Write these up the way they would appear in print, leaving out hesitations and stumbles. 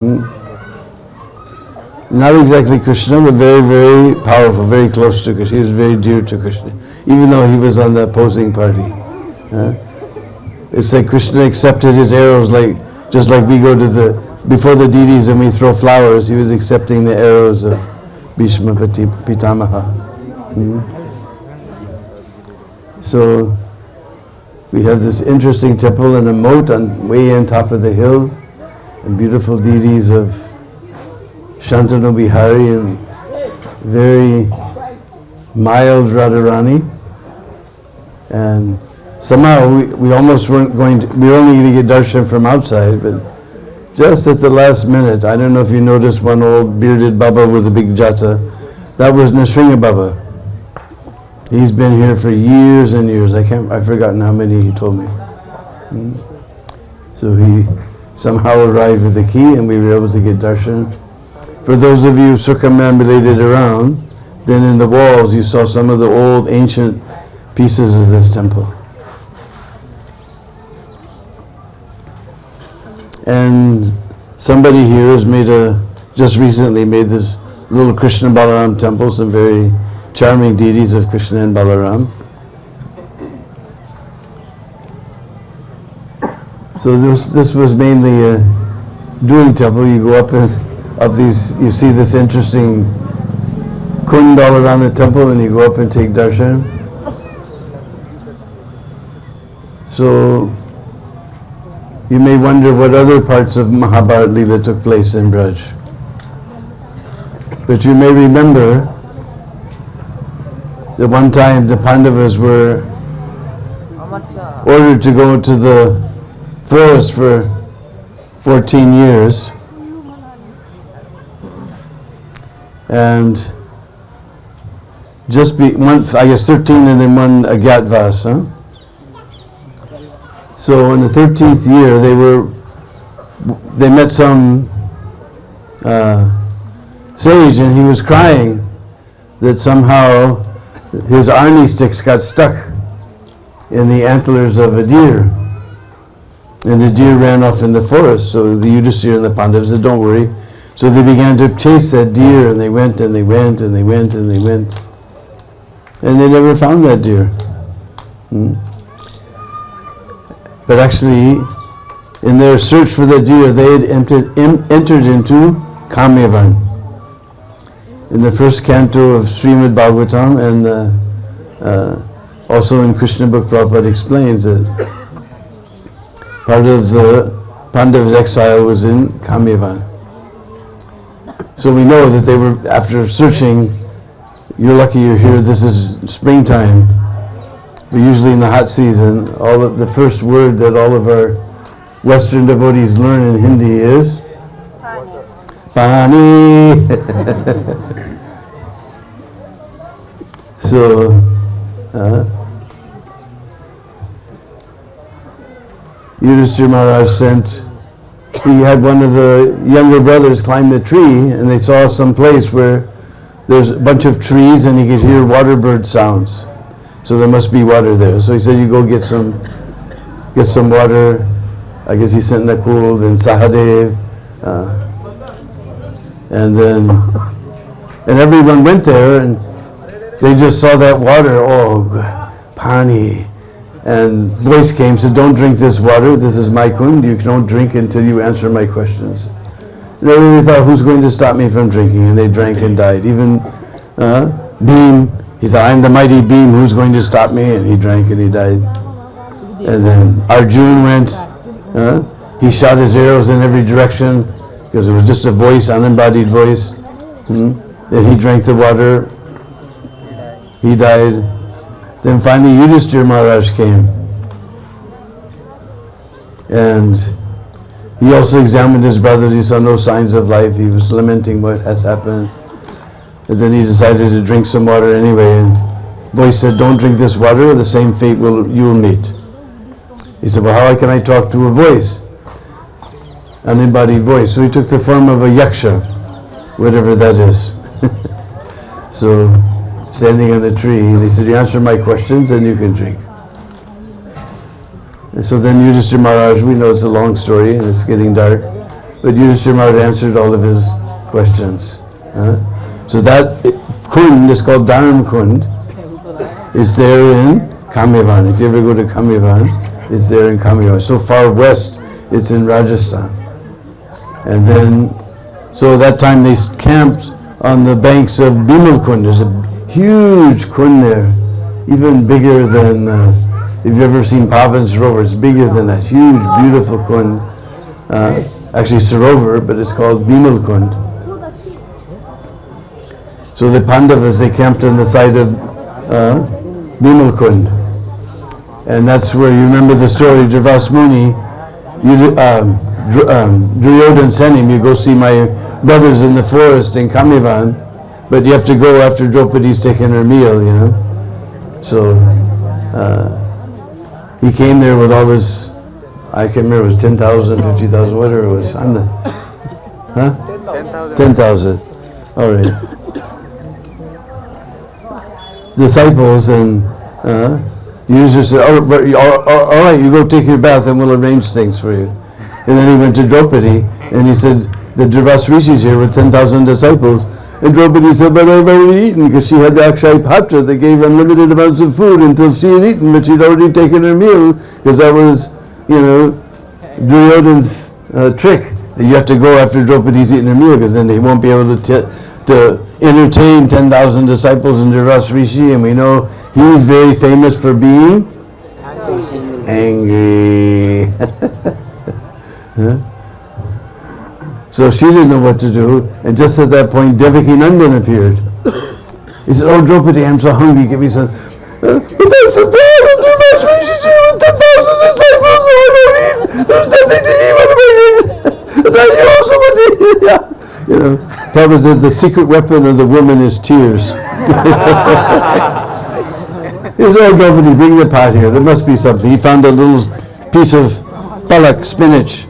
Not exactly Krishna, but very, very powerful, very close to Krishna. He was very dear to Krishna, even though he was on the opposing party. It's like Krishna accepted his arrows, just like we go to before the deities and we throw flowers, he was accepting the arrows of Bhishma Pitamaha. So we have this interesting temple and a moat way on top of the hill, and beautiful deities of Shantanu Bihari and very mild Radharani. And somehow we almost weren't going to, we were only going to get darshan from outside, but just at the last minute, I don't know if you noticed one old bearded Baba with a big jata, that was Nrsinga Baba. He's been here for years and years. I've forgotten how many he told me. So he somehow arrived with the key and we were able to get darshan. For those of you who circumambulated around, then in the walls you saw some of the old ancient pieces of this temple. And somebody here has just recently made this little Krishna Balaram temple, some very charming deities of Krishna and Balaram. So this was mainly a doing temple. You go up these, you see this interesting kund all around the temple, and you go up and take darshan. So you may wonder what other parts of Mahabharata Leela took place in Braj. But you may remember that one time the Pandavas were ordered to go to the forest for 14 years. And just 13 and then one Agyatvaas. So in the 13th year, they met some sage, and he was crying that somehow his arni sticks got stuck in the antlers of a deer, and the deer ran off in the forest. So the Yudhisthira and the Pandavas said, "Don't worry." So they began to chase that deer, and they went and they went and they went and they went, and they never found that deer. But actually, in their search for the deer, they had entered into Kamyavan. In the first canto of Srimad Bhagavatam, and also in Krishna book, Prabhupada explains that part of the Pandavas' exile was in Kamyavan. So we know that they were, after searching, you're lucky you're here, this is springtime. But usually in the hot season, the first word that all of our Western devotees learn in Hindi is Pani. So, Yudhisthira Maharaj he had one of the younger brothers climb the tree, and they saw some place where there's a bunch of trees and he could hear water bird sounds. So there must be water there. So he said, "You go get some water." I guess he sent Nakul, then Sahadev, and everyone went there, and they just saw that water. Oh, Pani. And voice came, said, "Don't drink this water. This is my kund. You don't drink until you answer my questions." And everybody thought, "Who's going to stop me from drinking?" And they drank and died. Even Bhim, he thought, "I'm the mighty Bhim. Who's going to stop me?" And he drank and he died. And then Arjun went. He shot his arrows in every direction because it was just a voice, unembodied voice. And he drank the water. He died. Then finally Yudhisthira Maharaj came. And he also examined his brothers. He saw no signs of life. He was lamenting what has happened. And then he decided to drink some water anyway. And voice said, "Don't drink this water, the same fate you'll meet." He said, "Well, how can I talk to a voice? Unembodied voice." So he took the form of a yaksha, whatever that is. So, standing on a tree, and he said, "You answer my questions and you can drink." And so then Yudhisthira Maharaj, we know it's a long story and it's getting dark. but Yudhishthira Maharaj answered all of his questions. So that Kund is called Dharam Kund. It's there in Kamyavan. If you ever go to Kamyavan, it's there in Kamyavan. So far west, it's in Rajasthan. And then, so that time they camped on the banks of Bimal Kund. There's a huge kund there, even bigger than, if you've ever seen Pavan Sarovar, it's bigger than that. Huge, beautiful kund. Actually Sarovar, but it's called Bimal Kund. So the Pandavas, they camped on the side of Bimal Kund. And that's where you remember the story, Durvas Muni, Duryodhan sent him, you go see my brothers in the forest in Kamyavan, but you have to go after Draupadi's taken her meal, you know. So he came there with all his, I can't remember, it was 10,000, 50,000, whatever it was. 10,000. All right. Disciples, and Yudhishthira said, all right, you go take your bath and we'll arrange things for you. And then he went to Draupadi and he said, the Durvas Rishis here with 10,000 disciples. And Draupadi said, but I've already eaten, because she had the Akshay Patra that gave unlimited amounts of food until she had eaten, but she'd already taken her meal, because that was, you know, Duryodhan's trick. That you have to go after Draupadi's eaten her meal, because then they won't be able to entertain 10,000 disciples in Durvas Rishi, and we know he's very famous for being angry. Huh? So she didn't know what to do, and just at that point, Devaki Nandan appeared. He said, oh Draupadi, I'm so hungry, give me some. But that's the problem, Durvas Rishi with 10,000 disciples, I don't eat. There's nothing to eat, what am I eating? Now you also want to eat. Yeah. You know, Prabhupada said the secret weapon of the woman is tears. He said, oh Draupadi, bring the pot here, there must be something. He found a little piece of palak, spinach.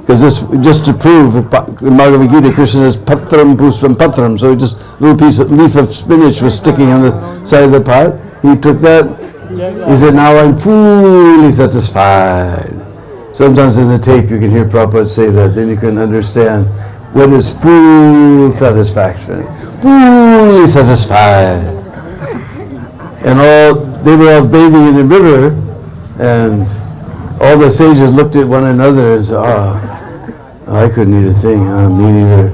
Because this, just to prove, in Bhagavad Gita, Krishna says, patram puspam patram, so just a little piece of leaf of spinach was sticking on the side of the pot. He took that, he said, now I'm fully satisfied. Sometimes in the tape you can hear Prabhupada say that, then you can understand what is full satisfaction. Fully satisfied. And they were all bathing in the river, and all the sages looked at one another and said, I couldn't eat a thing. Me neither.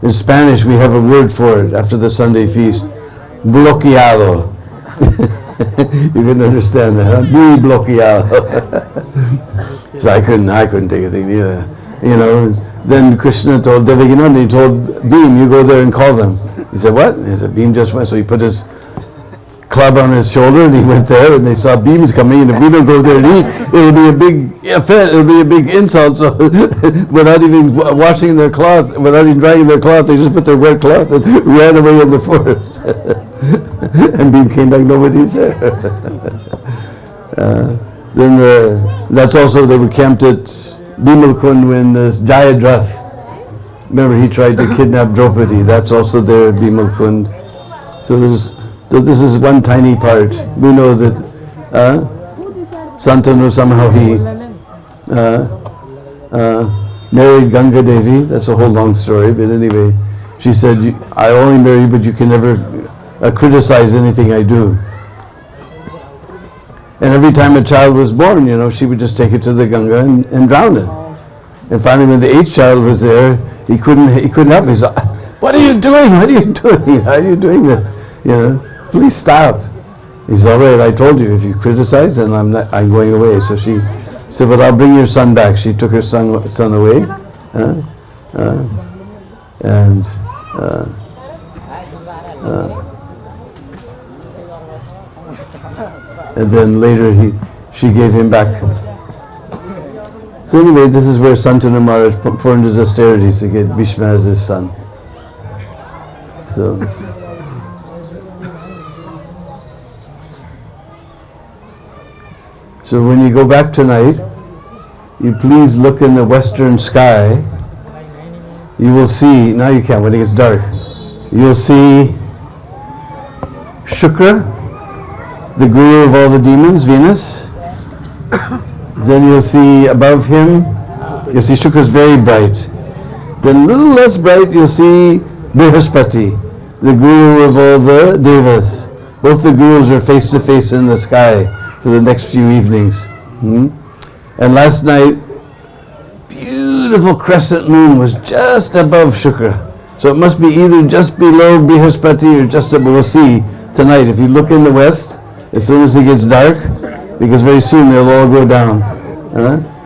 In Spanish, we have a word for it after the Sunday feast. Bloqueado. You can understand that, huh? Muy bloqueado. So I couldn't take a thing either. You know, then Krishna told Devakinanda, he told Bhim, you go there and call them. He said, what? He said, Bhim just went. So he put his club on his shoulder and he went there, and they saw Bhim's coming, and if we don't go there and eat, it'll be a big offense, it'll be a big insult. So without even washing their cloth, without even drying their cloth, they just put their wet cloth and ran away in the forest. And Bhim came back, nobody's there. Then that's also, they were camped at Bimal Kund when Jayadrath, remember he tried to kidnap Draupadi, that's also there at Bimal Kund. So this is one tiny part. We know that Santanu somehow he married Ganga Devi. That's a whole long story, but anyway, she said, I only marry you, but you can never criticize anything I do. And every time a child was born, you know, she would just take it to the Ganga and drown it. And finally, when the 8th child was there, he couldn't help me. He said, what are you doing? What are you doing? How are you doing this? You know, please stop. He said, all right, I told you, if you criticize, then I'm going away. So she said, but I'll bring your son back. She took her son away. And then later she gave him back. So anyway, this is where Santanu Maharaj performed his austerities to get Bhishma as his son. So when you go back tonight, you please look in the western sky. You will see, now you can't, when it gets dark, you'll see Shukra, the guru of all the demons, Venus. Then you'll see above him You see Shukra is very bright. Then a little less bright, you'll see Brihaspati, the guru of all the devas. Both the gurus are face to face in the sky for the next few evenings. And last night, beautiful crescent moon was just above Shukra. So it must be either just below Brihaspati or just above. We'll see tonight. If you look in the west, as soon as it gets dark, because very soon they'll all go down.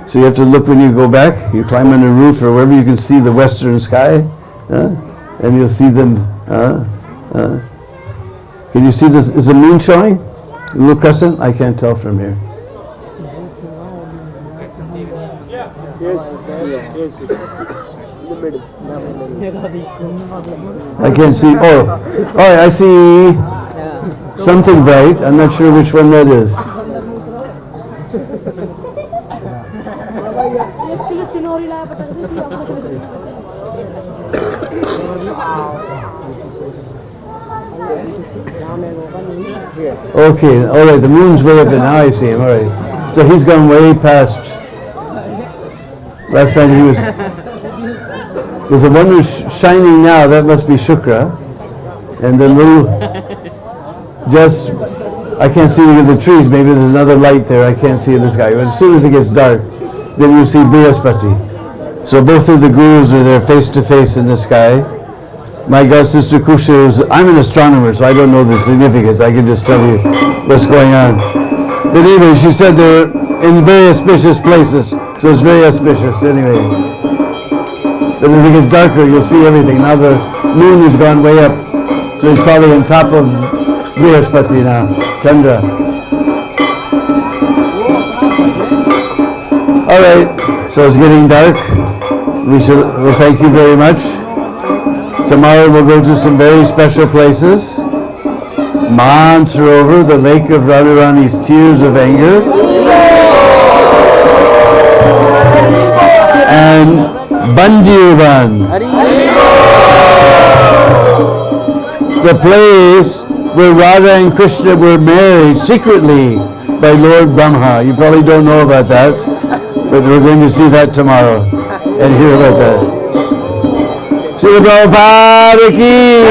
So you have to look when you go back. You climb on the roof or wherever you can see the western sky, and you'll see them. Can you see this? Is the moon showing? A little crescent? I can't tell from here. Yes. In the middle. I can't see. Oh, I see something bright. I'm not sure which one that is. Okay, all right, the moon's way up there. Now I see him, all right. So he's gone way past. Last time he was... There's a one who's shining now, that must be Shukra. And the little... Just... I can't see any of the trees, maybe there's another light there I can't see in the sky. But as soon as it gets dark, then you see Brihaspati. So both of the gurus are there face to face in the sky. My god sister Kusha is, I'm an astronomer, so I don't know the significance. I can just tell you what's going on. But anyway, she said they're in very auspicious places, so it's very auspicious anyway. But as it gets darker, you'll see everything. Now the moon has gone way up, so it's probably on top of Brihaspati now, Chandra. All right, so it's getting dark. Well, thank you very much. Tomorrow we'll go to some very special places. Mansarovar, the lake of Radharani's tears of anger. And Bandirvan, the place where Radha and Krishna were married secretly by Lord Brahma. You probably don't know about that, but we're going to see that tomorrow and hear about that. Srila Prabhupada ki